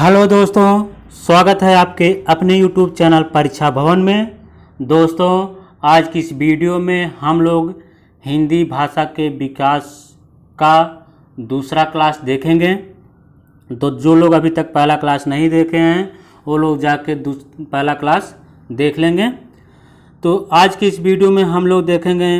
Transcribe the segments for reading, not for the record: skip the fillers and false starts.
Hello दोस्तों, स्वागत है आपके अपने YouTube चैनल परीक्षा भवन में। दोस्तों, आज की इस वीडियो में हम लोग हिंदी भाषा के विकास का दूसरा क्लास देखेंगे। तो जो लोग अभी तक पहला क्लास नहीं देखे हैं वो लोग जाके पहला क्लास देख लेंगे। तो आज की इस वीडियो में हम लोग देखेंगे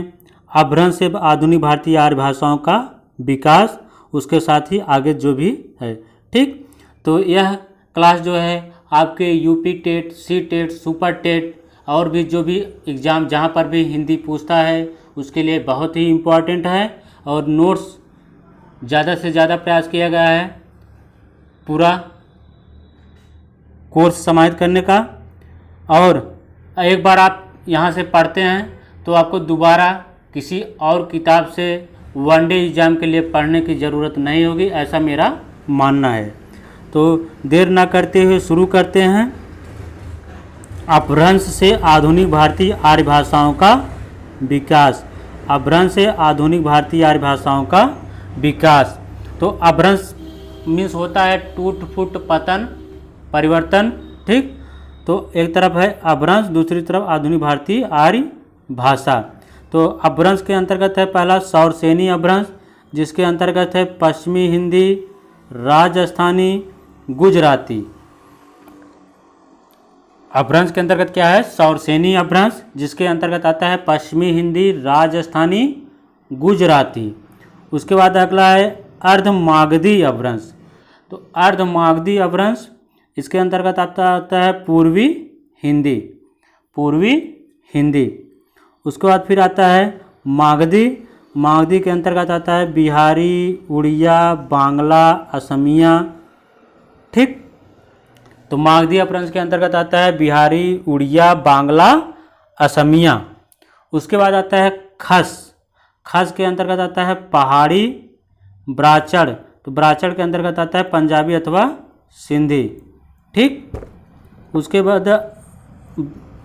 अपभ्रंश से आधुनिक भारतीय आर्य भाषाओं का विकास, उसके साथ ही आगे जो भी है। ठीक, तो यह क्लास जो है आपके UP TET, C TET, super TET और भी जो भी एग्ज़ाम जहाँ पर भी हिंदी पूछता है उसके लिए बहुत ही इम्पोर्टेंट है। और नोट्स ज़्यादा से ज़्यादा प्रयास किया गया है पूरा कोर्स समाहित करने का। और एक बार आप यहाँ से पढ़ते हैं तो आपको दोबारा किसी और किताब से वनडे एग्ज़ाम के लिए पढ़ने की ज़रूरत नहीं होगी, ऐसा मेरा मानना है। तो देर ना करते हुए शुरू करते हैं। अपभ्रंश से आधुनिक भारतीय आर्य भाषाओं का विकास। अपभ्रंश से आधुनिक भारतीय आर्य भाषाओं का विकास। तो अपभ्रंश मीन्स होता है टूट फूट, पतन, परिवर्तन। ठीक, तो एक तरफ है अपभ्रंश, दूसरी तरफ आधुनिक भारतीय आर्य भाषा। तो अपभ्रंश के अंतर्गत है पहला सौरसेनी अपभ्रंश, जिसके अंतर्गत है पश्चिमी हिंदी, राजस्थानी, गुजराती। अपभ्रंश के अंतर्गत क्या है? सौरसेनी अपभ्रंश, जिसके अंतर्गत आता है पश्चिमी हिंदी, राजस्थानी, गुजराती। उसके बाद अगला है अर्धमागधी अपभ्रंश। तो अर्धमागधी अपभ्रंश इसके अंतर्गत आता है पूर्वी हिंदी, पूर्वी हिंदी। उसके बाद फिर आता है मागधी। मागधी के अंतर्गत आता है बिहारी, उड़िया, बांग्ला, असमिया। ठीक, तो मागधी अपभ्रंश के अंतर्गत आता है बिहारी, उड़िया, बांग्ला, असमिया। उसके बाद आता है खस। खस के अंतर्गत आता है पहाड़ी, ब्राचड़। तो ब्राचड़ के अंतर्गत आता है पंजाबी अथवा सिंधी। ठीक, उसके बाद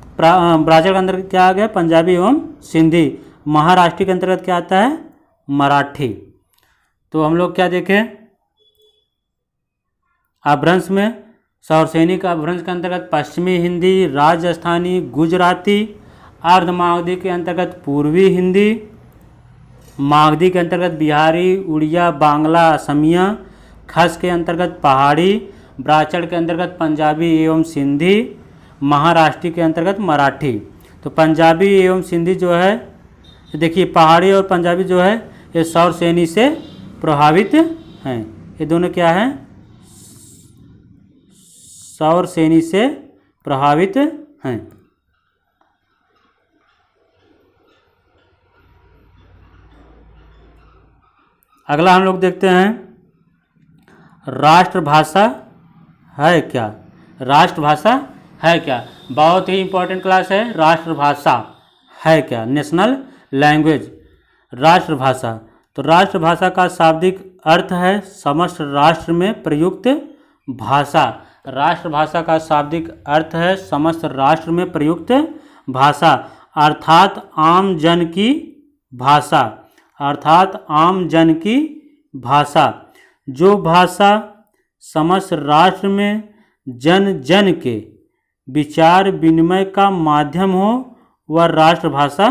ब्राचड़ के अंतर्गत क्या आ गया? पंजाबी एवं सिंधी। महाराष्ट्र के अंतर्गत क्या आता है? मराठी। तो हम लोग क्या देखें अपभ्रंश में? सौरसेनी का अपभ्रंश के अंतर्गत पश्चिमी हिंदी, राजस्थानी, गुजराती। अर्धमागधी के अंतर्गत पूर्वी हिंदी। मागधी के अंतर्गत बिहारी, उड़िया, बांग्ला, असमिया। खस के अंतर्गत पहाड़ी। ब्राचड़ के अंतर्गत पंजाबी एवं सिंधी। महाराष्ट्री के अंतर्गत मराठी। तो पंजाबी एवं सिंधी जो है, देखिए पहाड़ी और पंजाबी जो है ये सौरसेनी से प्रभावित हैं। ये दोनों क्या हैं? सौरसेनी से प्रभावित हैं। अगला हम लोग देखते हैं राष्ट्रभाषा है क्या? राष्ट्रभाषा है क्या? बहुत ही इंपॉर्टेंट क्लास है। राष्ट्रभाषा है क्या? National language. राष्ट्रभाषा, तो राष्ट्रभाषा का शाब्दिक अर्थ है समस्त राष्ट्र में प्रयुक्त भाषा। राष्ट्रभाषा का शाब्दिक अर्थ है समस्त राष्ट्र में प्रयुक्त भाषा, अर्थात आम जन की भाषा। अर्थात आम जन की भाषा। जो भाषा समस्त राष्ट्र में जन जन के विचार विनिमय का माध्यम हो वह राष्ट्रभाषा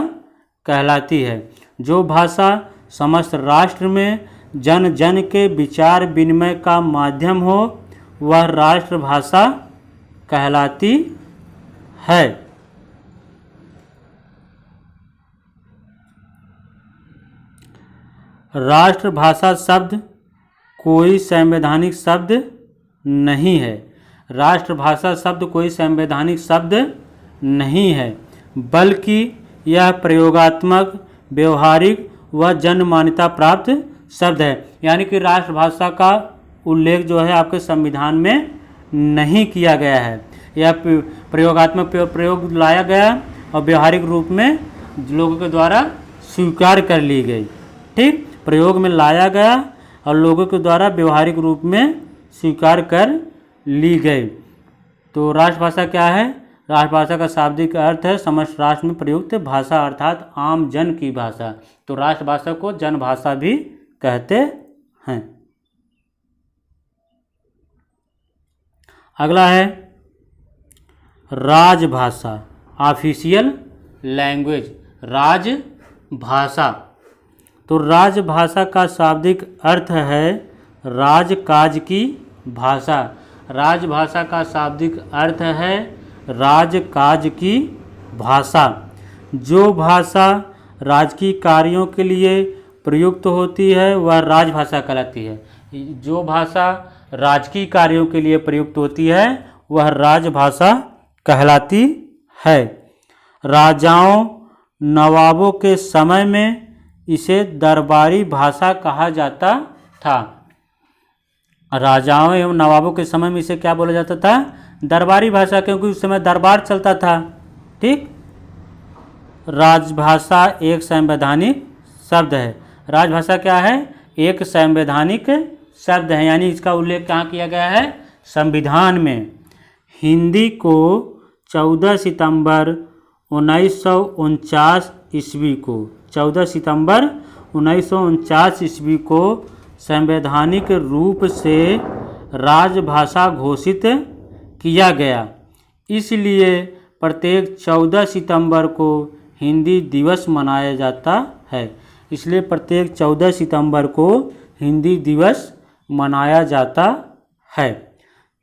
कहलाती है। जो भाषा समस्त राष्ट्र में जन जन के विचार विनिमय का माध्यम हो वह राष्ट्रभाषा कहलाती है। राष्ट्रभाषा शब्द कोई संवैधानिक शब्द नहीं है। राष्ट्रभाषा शब्द कोई संवैधानिक शब्द नहीं है, बल्कि यह प्रयोगात्मक, व्यवहारिक व जन मान्यता प्राप्त शब्द है। यानी कि राष्ट्रभाषा का उल्लेख जो है आपके संविधान में नहीं किया गया है। यह प्रयोगात्मक प्रयोग लाया गया और व्यवहारिक रूप में लोगों के द्वारा स्वीकार कर ली गई। ठीक, प्रयोग में लाया गया और लोगों के द्वारा व्यवहारिक रूप में स्वीकार कर ली गई। तो राष्ट्रभाषा क्या है? राष्ट्रभाषा का शाब्दिक अर्थ है समस्त राष्ट्र में प्रयुक्त भाषा, अर्थात आम जन की भाषा। तो राष्ट्रभाषा को जनभाषा भी कहते हैं। अगला है राजभाषा, ऑफिशियल लैंग्वेज, राजभाषा। तो राजभाषा का शाब्दिक अर्थ है राजकाज की भाषा। राजभाषा का शाब्दिक अर्थ है राजकाज की भाषा। जो भाषा राजकीय कार्यों के लिए प्रयुक्त होती है वह राजभाषा कहलाती है। जो भाषा राजकीय कार्यों के लिए प्रयुक्त होती है वह राजभाषा कहलाती है। राजाओं नवाबों के समय में इसे दरबारी भाषा कहा जाता था। राजाओं एवं नवाबों के समय में इसे क्या बोला जाता था? दरबारी भाषा, क्योंकि उस समय दरबार चलता था। ठीक। राजभाषा एक संवैधानिक शब्द है। राजभाषा क्या है? एक संवैधानिक शब्द है, यानी इसका उल्लेख कहाँ किया गया है? संविधान में। हिंदी को 14 सितंबर 1949 ईस्वी को 14 सितंबर 1949 ईस्वी को संवैधानिक रूप से राजभाषा घोषित किया गया। इसलिए प्रत्येक 14 सितंबर को हिंदी दिवस मनाया जाता है। इसलिए प्रत्येक 14 सितंबर को हिंदी दिवस मनाया जाता है।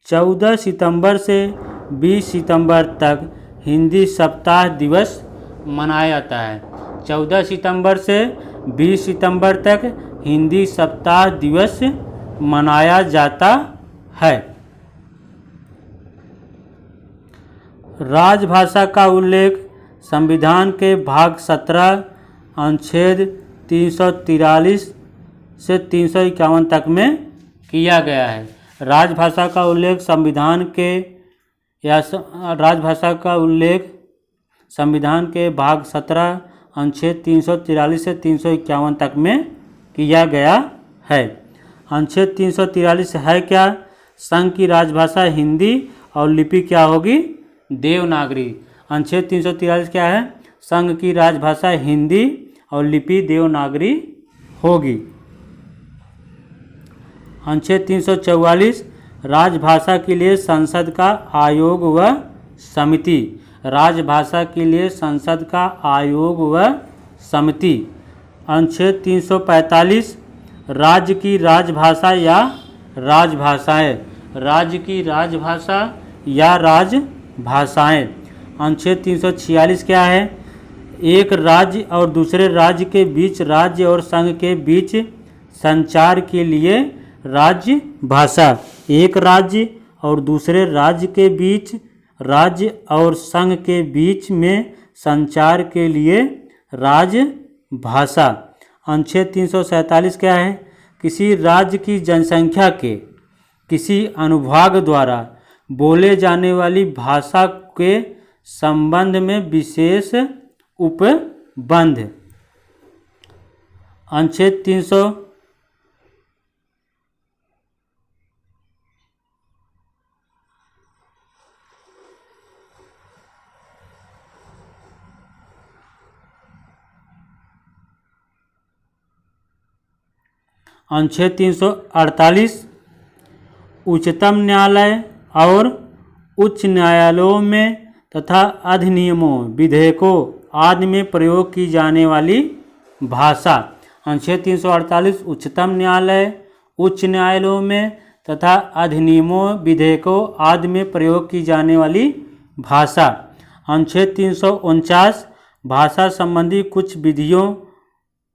14 सितंबर से 20 सितंबर तक हिंदी सप्ताह दिवस मनाया जाता है। 14 सितंबर से 20 सितंबर तक हिंदी सप्ताह दिवस मनाया जाता है। राजभाषा का उल्लेख संविधान के भाग 17 अनुच्छेद 343 से 351 तक में किया गया है। राजभाषा का उल्लेख राजभाषा का उल्लेख संविधान के भाग 17 अनुच्छेद 343 से 351 तक में किया गया है। अनुच्छेद 343 है क्या? संघ की राजभाषा हिंदी और लिपि क्या होगी? देवनागरी। अनुच्छेद 343 क्या है? संघ की राजभाषा हिंदी और लिपि देवनागरी होगी। अनुच्छेद 344 राजभाषा के लिए संसद का आयोग व समिति। राजभाषा के लिए संसद का आयोग व समिति। अनुच्छेद 345 राज्य की राजभाषा या राजभाषाएं। राज्य की राजभाषा या राजभाषाएं। अनुच्छेद 346 क्या है? एक राज्य और दूसरे राज्य के बीच, राज्य और संघ के बीच संचार के लिए राज्य भाषा। एक राज्य और दूसरे राज्य के बीच, राज्य और संघ के बीच में संचार के लिए राजभाषा। अनुच्छेद 347 क्या है? किसी राज्य की जनसंख्या के किसी अनुभाग द्वारा बोले जाने वाली भाषा के संबंध में विशेष उपबंध। अनुच्छेद 300 अनुच्छेद 348 उच्चतम न्यायालय और उच्च न्यायालयों में तथा अधिनियमों, विधेयकों आदि में प्रयोग की जाने वाली भाषा। अनुच्छेद 348 उच्चतम न्यायालय, उच्च न्यायालयों में तथा अधिनियमों, विधेयकों आदि में प्रयोग की जाने वाली भाषा। अनुच्छेद 349 भाषा संबंधी कुछ विधियों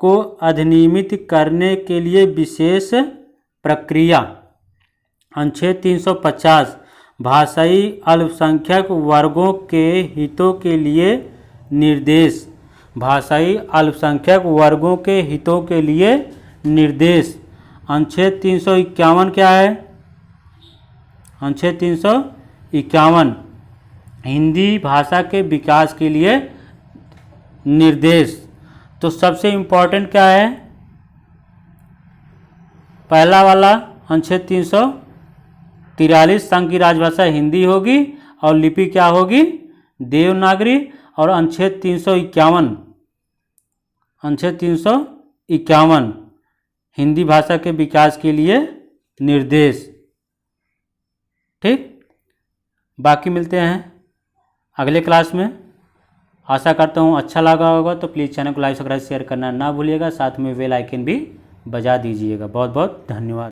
को अधिनियमित करने के लिए विशेष प्रक्रिया। अनुच्छेद 350 भाषाई अल्पसंख्यक वर्गों के हितों के लिए निर्देश। भाषाई अल्पसंख्यक वर्गों के हितों के लिए निर्देश। अनुच्छेद 351 क्या है? अनुच्छेद 351 हिंदी भाषा के विकास के लिए निर्देश। तो सबसे इम्पोर्टेंट क्या है? पहला वाला अनुच्छेद 343 संघ की राजभाषा हिंदी होगी और लिपि क्या होगी? देवनागरी। और अनुच्छेद 351 हिंदी भाषा के विकास के लिए निर्देश। ठीक। बाकी मिलते हैं अगले क्लास में। आशा करता हूँ अच्छा लगा होगा, तो प्लीज़ चैनल को लाइक सब्सक्राइब शेयर करना ना भूलिएगा, साथ में बेल आइकन भी बजा दीजिएगा। बहुत बहुत धन्यवाद।